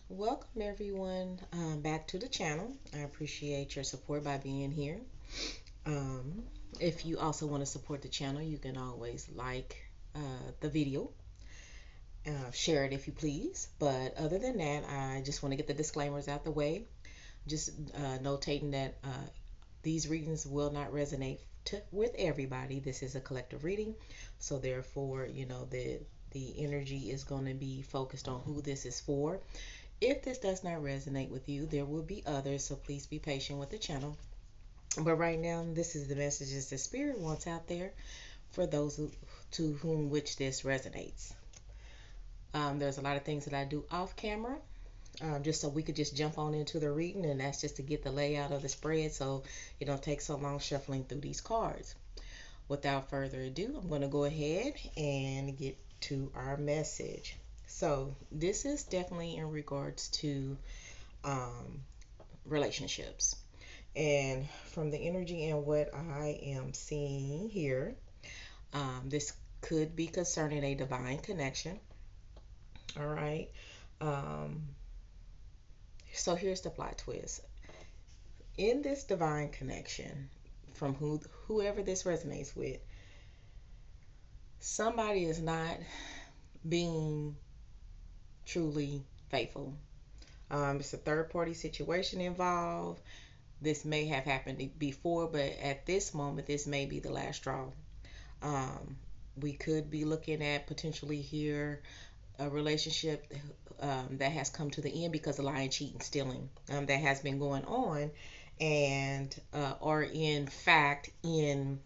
Welcome everyone back to the channel. I appreciate your support by being here. Um, if you also want to support the channel, you can always like the video, share it if you please. But other than that, I just want to get the disclaimers out the way. Just notating that these readings will not resonate with everybody. This is a collective reading, so therefore, the energy is going to be focused on who this is for. If this does not resonate with you, there will be others, so please be patient with the channel. But right now, this is the messages that Spirit wants out there for those to whom which this resonates. There's a lot of things that I do off camera, just so we could just jump on into the reading, and that's just to get the layout of the spread so it don't take so long shuffling through these cards. Without further ado, I'm going to go ahead and get to our message. So this is definitely in regards to um, relationships. And from the energy and what I am seeing here, this could be concerning a divine connection. All right. Um, so here's the plot twist. In this divine connection, from whoever this resonates with, somebody is not being truly faithful. It's a third party situation involved. This may have happened before, but at this moment, this may be the last straw. Um, we could be looking at potentially here a relationship that has come to the end because of lying, cheating, stealing that has been going on, and or in fact in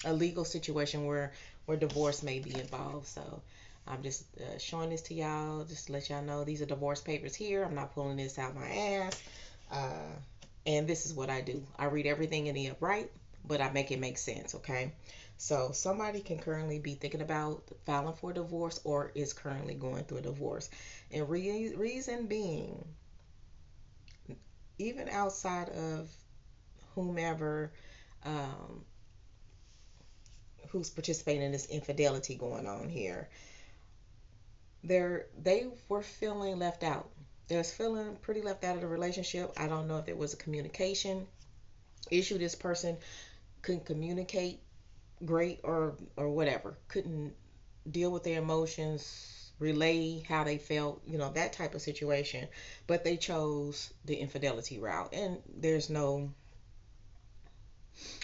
a legal situation where divorce may be involved. So I'm just showing this to y'all, just to let y'all know these are divorce papers here. I'm not pulling this out my ass. Uh, and this is what I do. I read everything in the upright, but I make it make sense, okay? So somebody can currently be thinking about filing for divorce or is currently going through a divorce. And reason being, even outside of whomever um, who's participating in this infidelity going on here, they were feeling left out. They was feeling pretty left out of the relationship. I don't know if it was a communication issue. This person couldn't communicate great or whatever. Couldn't deal with their emotions, relay how they felt, that type of situation. But they chose the infidelity route. And there's no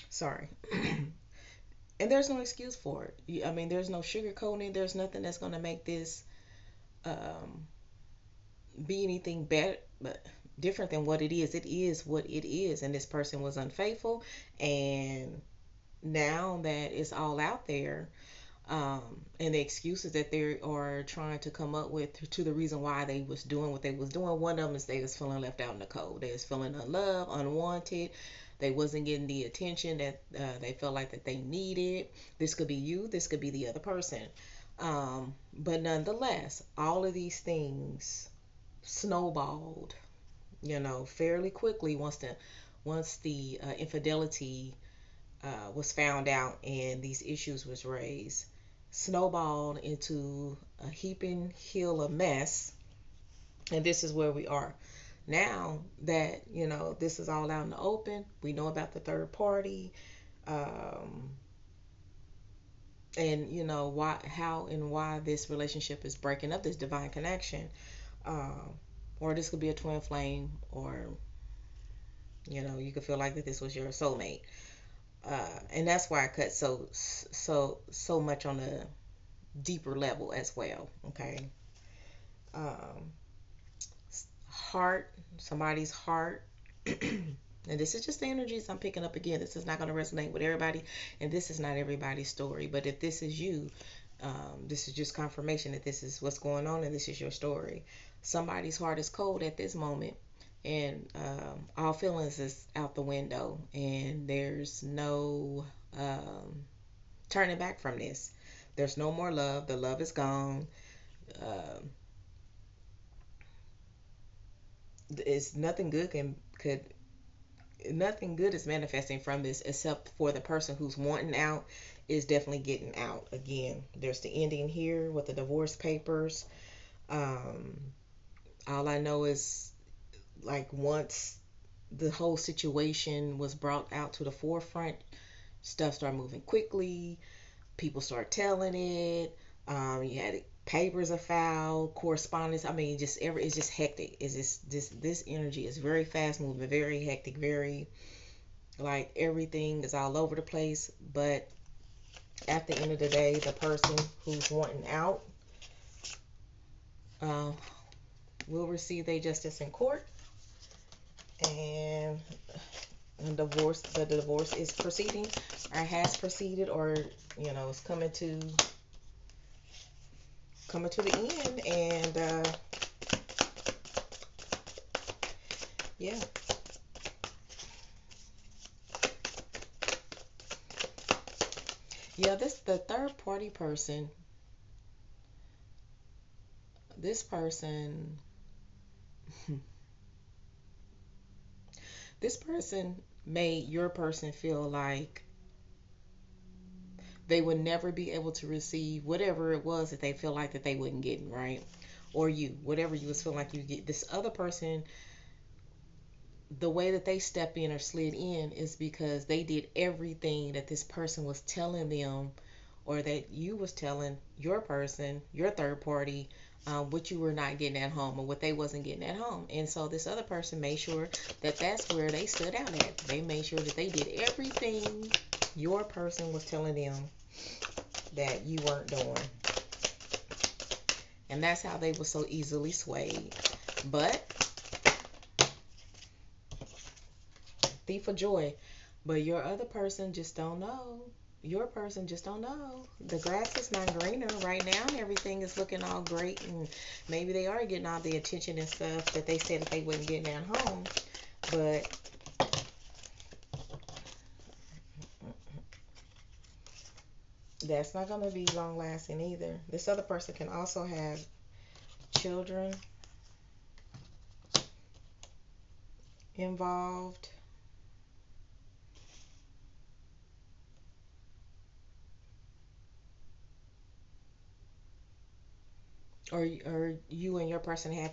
sorry. And there's no excuse for it. I mean, there's no sugarcoating. There's nothing that's going to make this um, be anything better, but different than what it is. It is what it is, and this person was unfaithful. And now that it's all out there, and the excuses that they are trying to come up with to the reason why they was doing what they was doing. One of them is they was feeling left out in the cold. They was feeling unloved, unwanted. They wasn't getting the attention that they felt like that they needed. This could be you. This could be the other person. But nonetheless, all of these things snowballed, fairly quickly once the infidelity was found out and these issues was raised, snowballed into a heaping hill of mess. And this is where we are now that this is all out in the open. We know about the third party, um, and why, how, and why this relationship is breaking up. This divine connection, um, or this could be a twin flame, or you could feel like that this was your soulmate. And that's why I cut so much on a deeper level as well. Okay. um, Heart, somebody's heart. And this is just the energies I'm picking up. Again, this is not going to resonate with everybody, and this is not everybody's story. But if this is you, this is just confirmation that this is what's going on and this is your story. Somebody's heart is cold at this moment, and all feelings is out the window, and there's no turning back from this. There's no more love. The love is gone. Um, it's nothing good can could nothing good is manifesting from this except for the person who's wanting out is definitely getting out. Again, there's the ending here with the divorce papers. Um, all I know is, like, once the whole situation was brought out to the forefront, stuff started moving quickly. People start telling it. You had papers are filed, correspondence. I mean, just it's just hectic. It's just this energy is very fast moving, very hectic, very, like, everything is all over the place. But at the end of the day, the person who's wanting out uh, will receive their justice in court, and the divorce is proceeding, or has proceeded, or is coming to the end. And yeah. Yeah, this the third party person. This person, this person made your person feel like they would never be able to receive whatever it was that they feel like that they wouldn't get, right? Or you, whatever you was feeling like you get. This other person, the way that they step in or slid in is because they did everything that this person was telling them, or that you was telling your person, your third party, what you were not getting at home or what they wasn't getting at home. And so this other person made sure that that's where they stood out at. They made sure that they did everything your person was telling them that you weren't doing. And that's how they were so easily swayed. But thief of joy. But your other person just don't know. Your person just don't know. The grass is not greener right now, and everything is looking all great, and maybe they are getting all the attention and stuff that they said that they wouldn't get at home. But that's not going to be long lasting either. This other person can also have children involved. Or you and your person have,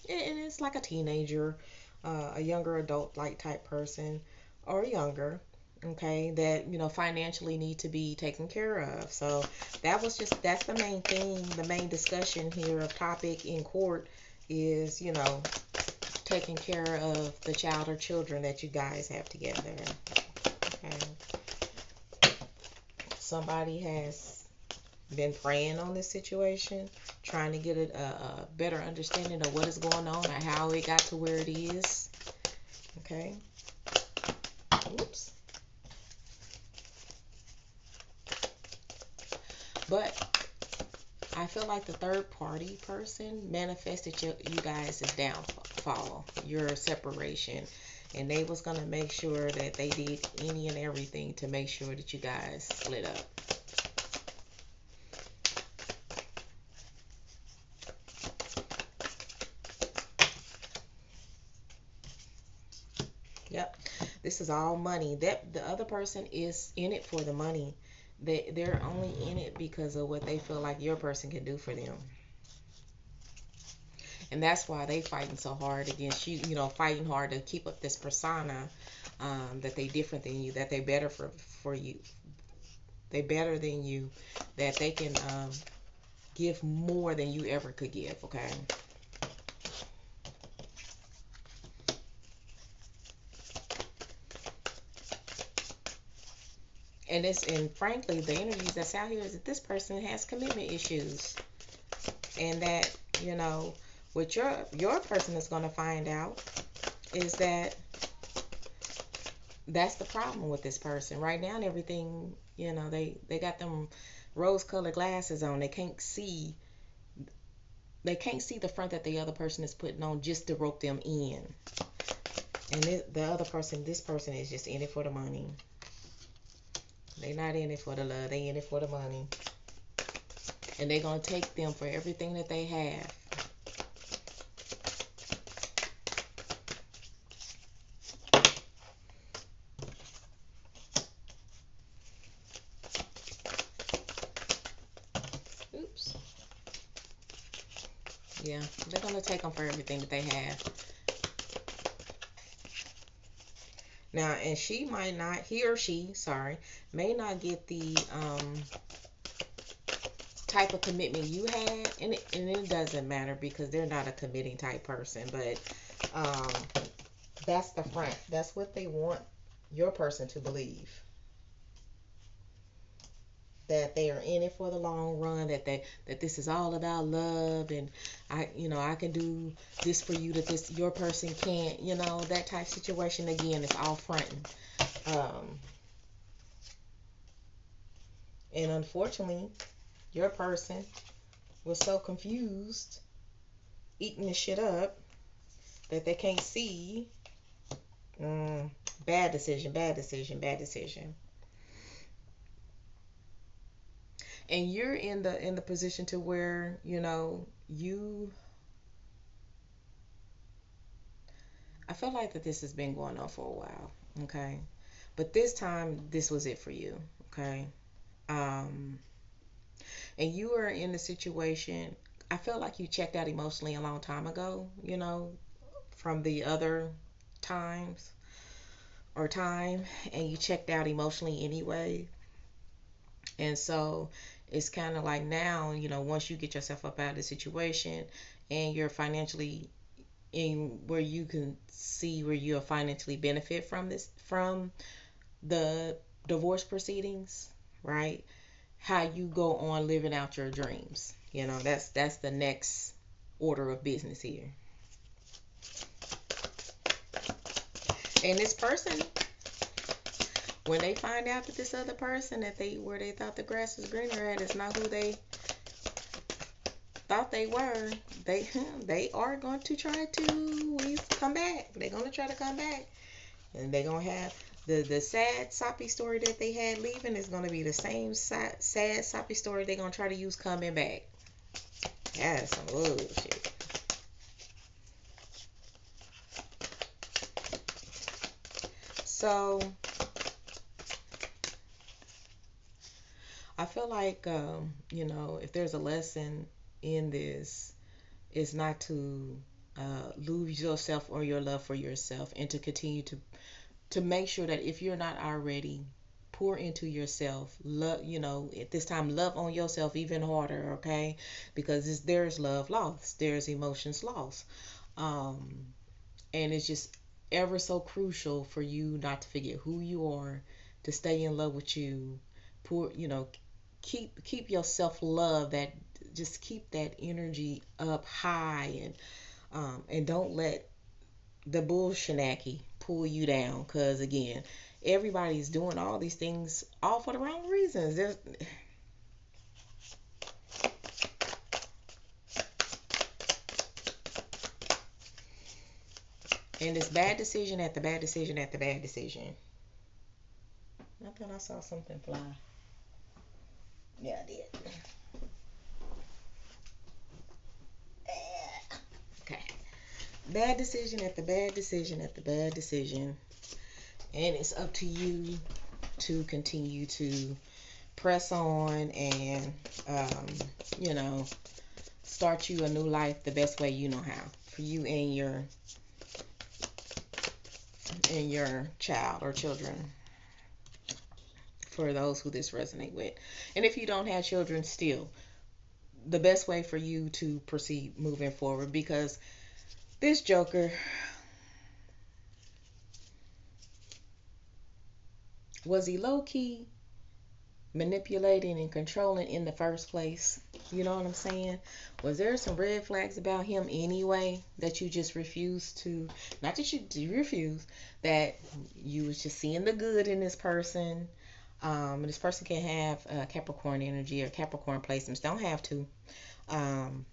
and it's like a teenager, a younger adult like type person, or younger, okay, that financially need to be taken care of. So that's the main thing, the main discussion here of topic in court is taking care of the child or children that you guys have together. Okay. Somebody has been praying on this situation, trying to get a better understanding of what is going on and how it got to where it is. Okay. Oops. But I feel like the third party person manifested you guys' downfall, your separation, and they was gonna make sure that they did any and everything to make sure that you guys split up. Yep. This is all money. That the other person is in it for the money. They're only in it because of what they feel like your person can do for them. And that's why they fighting so hard against you, fighting hard to keep up this persona, that they different than you, that they better for you. They better than you, that they can give more than you ever could give, okay? And frankly, the energies that's out here is that this person has commitment issues, and that what your person is going to find out is that that's the problem with this person right now. And everything, they got them rose colored glasses on. They can't see the front that the other person is putting on just to rope them in. And this person is just in it for the money. They not in it for the love. They in it for the money. And they're going to take them for everything that they have. Oops. Yeah, they're gonna take them for everything that they have. Now, and she might not, he or she, sorry, may not get the type of commitment you had, and it doesn't matter because they're not a committing type person. But um, that's the front. That's what they want your person to believe, that they are in it for the long run, that this is all about love, and I can do this for you that this your person can't, that type situation. Again, it's all fronting. Um, and unfortunately, your person was so confused, eating this shit up, that they can't see. Mm, bad decision, bad decision, bad decision. And you're in the position to where you. I feel like that this has been going on for a while. Okay, but this time this was it for you. Okay. Um, and you were in the situation. I felt like you checked out emotionally a long time ago. From the other times or time, and you checked out emotionally anyway. And so it's kind of like now, once you get yourself up out of the situation and you're financially in where you can see where you'll financially benefit from the divorce proceedings, right? How you go on living out your dreams. That's the next order of business here. And this person, when they find out that this other person that they thought the grass was greener at is not who they thought they were, they are going to try to come back. They're going to try to come back, and they're going to have the sad soppy story that they had leaving is going to be the same sad soppy story they're going to try to use coming back. That's some bullshit. So I feel like if there's a lesson in this, is not to lose yourself or your love for yourself, and to continue to make sure that if you're not already, pour into yourself. Love, at this time, love on yourself even harder. Okay, because there's love lost, there's emotions lost, um, and it's just ever so crucial for you not to forget who you are, to stay in love with you. Pour, keep your self love, that just keep that energy up high, and don't let the bullshenaki pull you down, because again, everybody's doing all these things all for the wrong reasons. And it's bad decision at the bad decision at the bad decision. I thought I saw something fly. Yeah, I did. Okay. Bad decision at the bad decision at the bad decision. And it's up to you to continue to press on and, you know, start you a new life the best way you know how, for you and your child or children, for those who this resonate with. And if you don't have children, still the best way for you to proceed moving forward, because this Joker, was he low key manipulating and controlling in the first place? You know what I'm saying? Was there some red flags about him anyway that you just refused to, not that you refuse, that you was just seeing the good in this person? This person can have Capricorn energy or Capricorn placements. Don't have to. Um,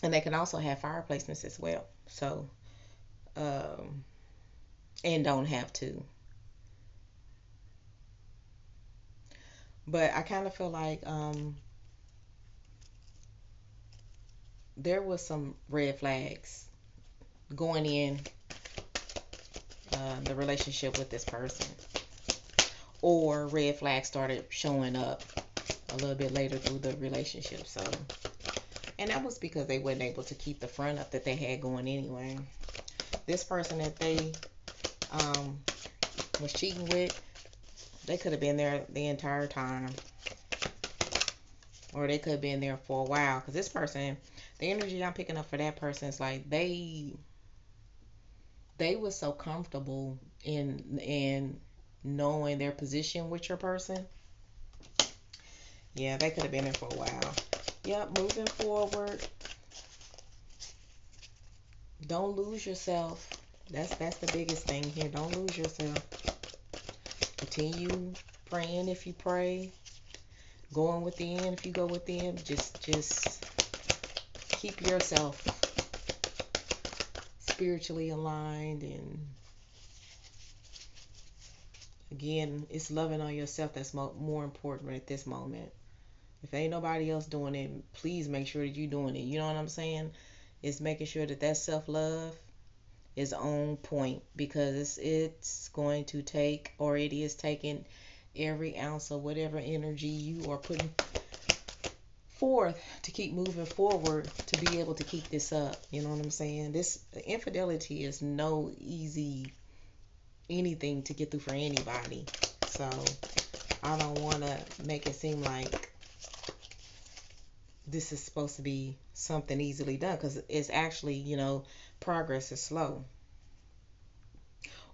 and they can also have fire placements as well. So, um, and don't have to. But I kind of feel like there was some red flags going in the relationship with this person, or red flags started showing up a little bit later through the relationship. So, And that was because they weren't able to keep the front up that they had going anyway. This person that they um, was cheating with, they could have been there the entire time. Or they could have been there for a while. Because this person, the energy I'm picking up for that person is like they were so comfortable in knowing their position with your person. Yeah, they could have been there for a while. Yep, moving forward. Don't lose yourself. That's the biggest thing here. Don't lose yourself. Continue praying if you pray. Going within if you go within. Just keep yourself spiritually aligned, and again, it's loving on yourself that's more important at this moment. If ain't nobody else doing it, please make sure that you're doing it. You know what I'm saying? It's making sure that self-love is on point, because it's going to take, or it is taking, every ounce of whatever energy you are putting forth to keep moving forward to be able to keep this up. You know what I'm saying? This infidelity is no easy anything to get through for anybody. So I don't want to make it seem like this is supposed to be something easily done, because it's actually, progress is slow,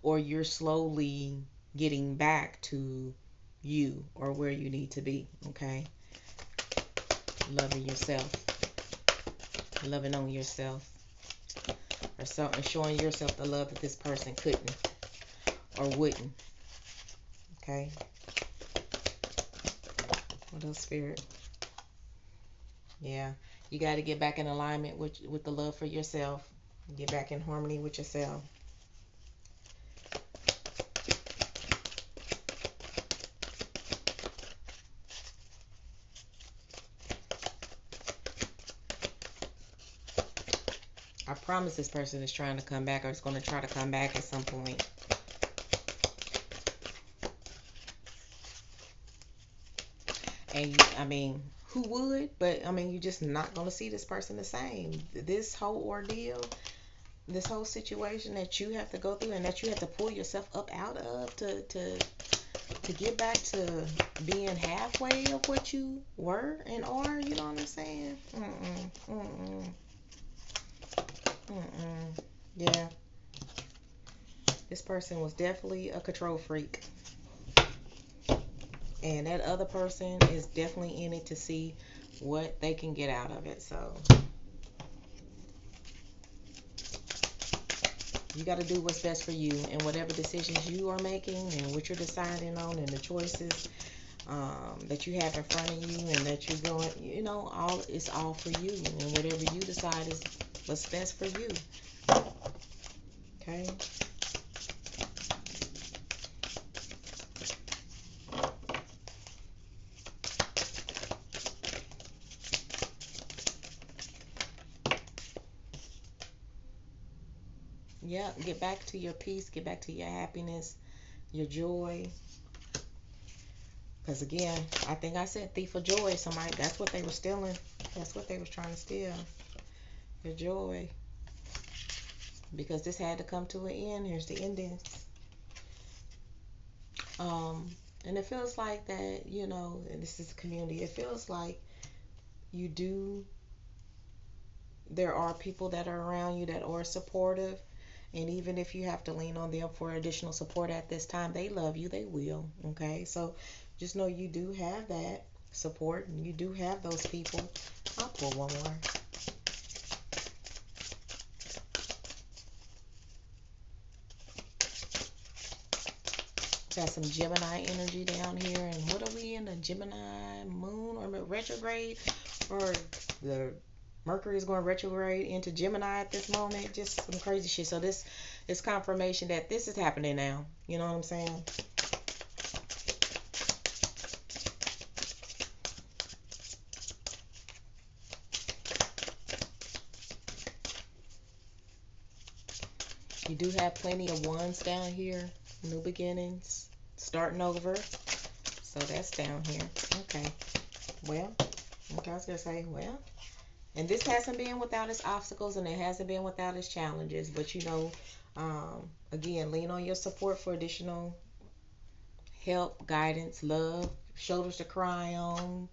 or you're slowly getting back to you or where you need to be. Okay, loving yourself, loving on yourself, or something, showing yourself the love that this person couldn't or wouldn't. Okay, what else, Spirit? Yeah, you got to get back in alignment with the love for yourself. Get back in harmony with yourself. I promise this person is trying to come back, or is going to try to come back at some point. And I mean, who would? But I mean, you're just not going to see this person the same. This whole ordeal, this whole situation that you have to go through and that you have to pull yourself up out of to get back to being halfway of what you were and are. You know what I'm saying? Yeah. This person was definitely a control freak. And that other person is definitely in it to see what they can get out of it. So you got to do what's best for you, and whatever decisions you are making and what you're deciding on, and the choices that you have in front of you and that you're going, it's all for you. And whatever you decide is what's best for you. Okay? Yeah, get back to your peace, get back to your happiness, your joy. Because again, I think I said thief of joy. Somebody, that's what they were stealing. That's what they was trying to steal. Your joy. Because this had to come to an end. Here's the ending. And it feels like that, and this is the community, it feels like there are people that are around you that are supportive. And even if you have to lean on them for additional support at this time, they love you. They will. Okay. So just know you do have that support, and you do have those people. I'll pull one more. Got some Gemini energy down here. And what are we in? The Gemini moon or retrograde? Or the Mercury is going retrograde into Gemini at this moment. Just some crazy shit. So this is confirmation that this is happening now. You know what I'm saying? You do have plenty of wands down here. New beginnings. Starting over. So that's down here. Okay. Well, okay, I was going to say, well, And this hasn't been without its obstacles, and it hasn't been without its challenges. But again, lean on your support for additional help, guidance, love, shoulders to cry on.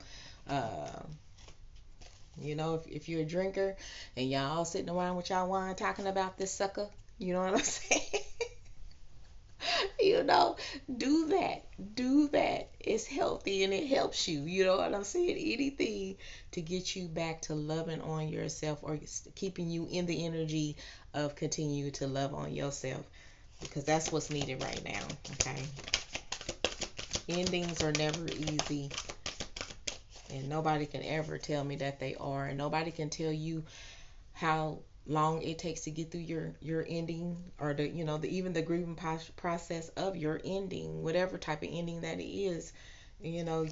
Uh, if you're a drinker and y'all all sitting around with y'all wine talking about this sucker, you know what I'm saying? you know, do that. Do that. It's healthy and it helps you. You know what I'm saying? Anything to get you back to loving on yourself or keeping you in the energy of continue to love on yourself because that's what's needed right now. Okay. Endings are never easy, and nobody can ever tell me that they are, and nobody can tell you how long it takes to get through your ending or even the grieving process of your ending, whatever type of ending that it is. you know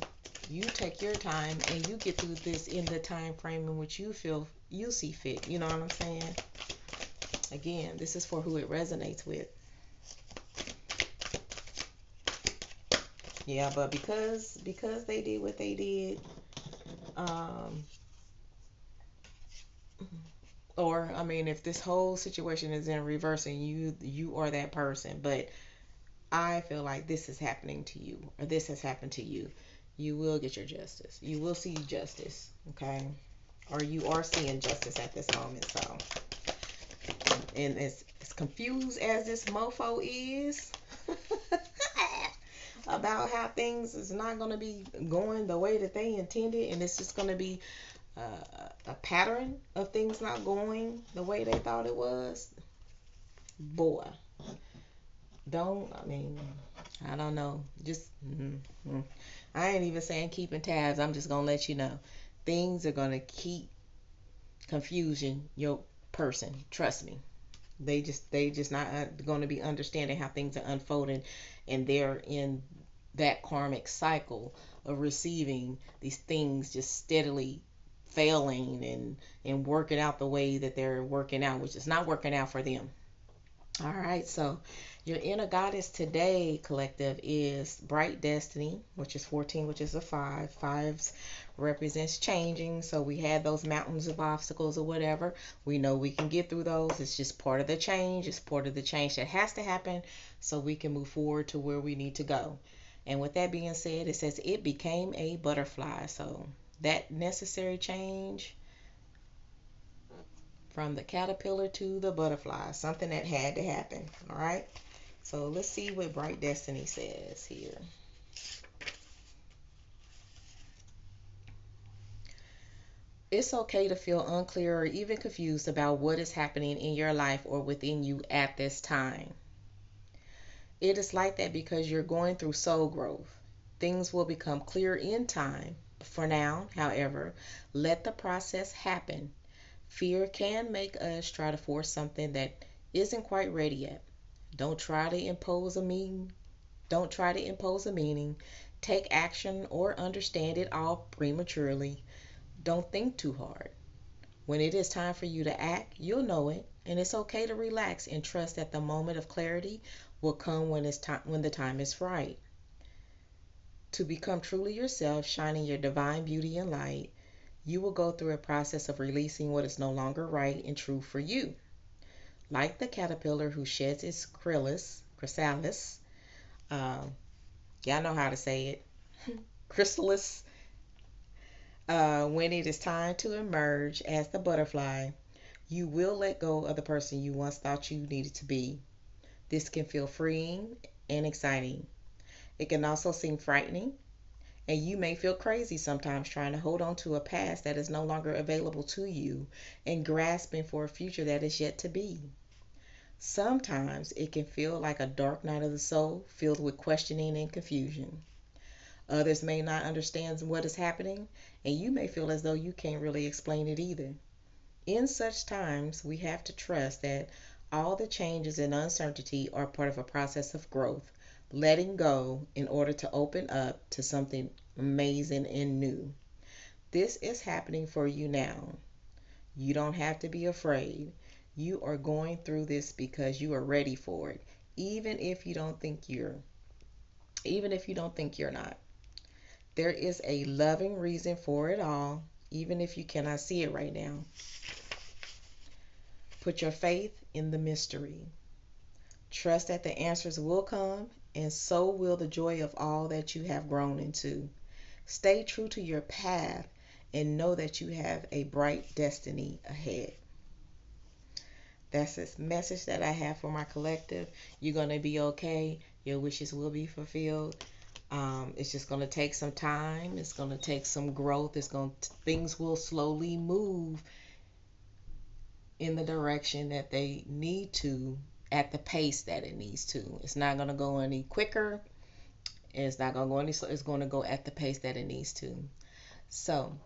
you take your time and you get through this in the time frame in which you feel you see fit. You know what I'm saying? Again, this is for who it resonates with. Yeah, but because they did what they did, um or I mean, if this whole situation is in reverse and you are that person, but I feel like this is happening to you or this has happened to you, you will get your justice. You will see justice, okay? Or you are seeing justice at this moment. So, and as confused as this mofo is about how things is not going to be going the way that they intended, and it's just going to be a pattern of things not going the way they thought it was, boy, I don't know. Just, I ain't even saying keeping tabs. I'm just going to let you know. Things are going to keep confusion your person. Trust me. They just not going to be understanding how things are unfolding, and they're in that karmic cycle of receiving these things just steadily failing and working out the way that they're working out, which is not working out for them. All right, so your inner goddess today, collective, is Bright Destiny, which is 14, which is a 5. Fives represents changing. So we had those mountains of obstacles or whatever. We know we can get through those. It's just part of the change. It's part of the change that has to happen so we can move forward to where we need to go. And with that being said, it says it became a butterfly. So that necessary change from the caterpillar to the butterfly, something that had to happen. All right, so let's see what Bright Destiny says here. It's okay to feel unclear or even confused about what is happening in your life or within you at this time. It is like that because you're going through soul growth. Things will become clear in time. For now, however, let the process happen. Fear can make us try to force something that isn't quite ready yet. Don't try to impose a meaning. Don't try to impose a meaning. Take action or understand it all prematurely. Don't think too hard. When it is time for you to act, you'll know it, and it's okay to relax and trust that the moment of clarity will come when the time is right. To become truly yourself, shining your divine beauty and light, you will go through a process of releasing what is no longer right and true for you. Like the caterpillar who sheds its chrysalis, um, y'all know how to say it, chrysalis, when it is time to emerge as the butterfly, you will let go of the person you once thought you needed to be. This can feel freeing and exciting. It can also seem frightening, and you may feel crazy sometimes trying to hold on to a past that is no longer available to you and grasping for a future that is yet to be. Sometimes it can feel like a dark night of the soul filled with questioning and confusion. Others may not understand what is happening, and you may feel as though you can't really explain it either. In such times, we have to trust that all the changes and uncertainty are part of a process of growth, letting go in order to open up to something amazing and new. This is happening for you now. You don't have to be afraid. You are going through this because you are ready for it, even if you don't think you're not. There is a loving reason for it all, even if you cannot see it right now. Put your faith in the mystery. Trust that the answers will come, and so will the joy of all that you have grown into. Stay true to your path and know that you have a bright destiny ahead. That's this message that I have for my collective. You're going to be okay. Your wishes will be fulfilled. It's just going to take some time. It's going to take some growth. Things will slowly move in the direction that they need to, at the pace that it needs to. It's not going to go any quicker. It's not going to go any slower. It's going to go at the pace that it needs to. So,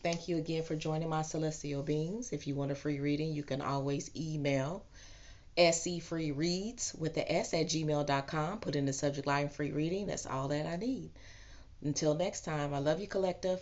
thank you again for joining my celestial beings. If you want a free reading, you can always email scfreereads with the s at gmail.com. Put in the subject line free reading. That's all that I need. Until next time, I love you, collective.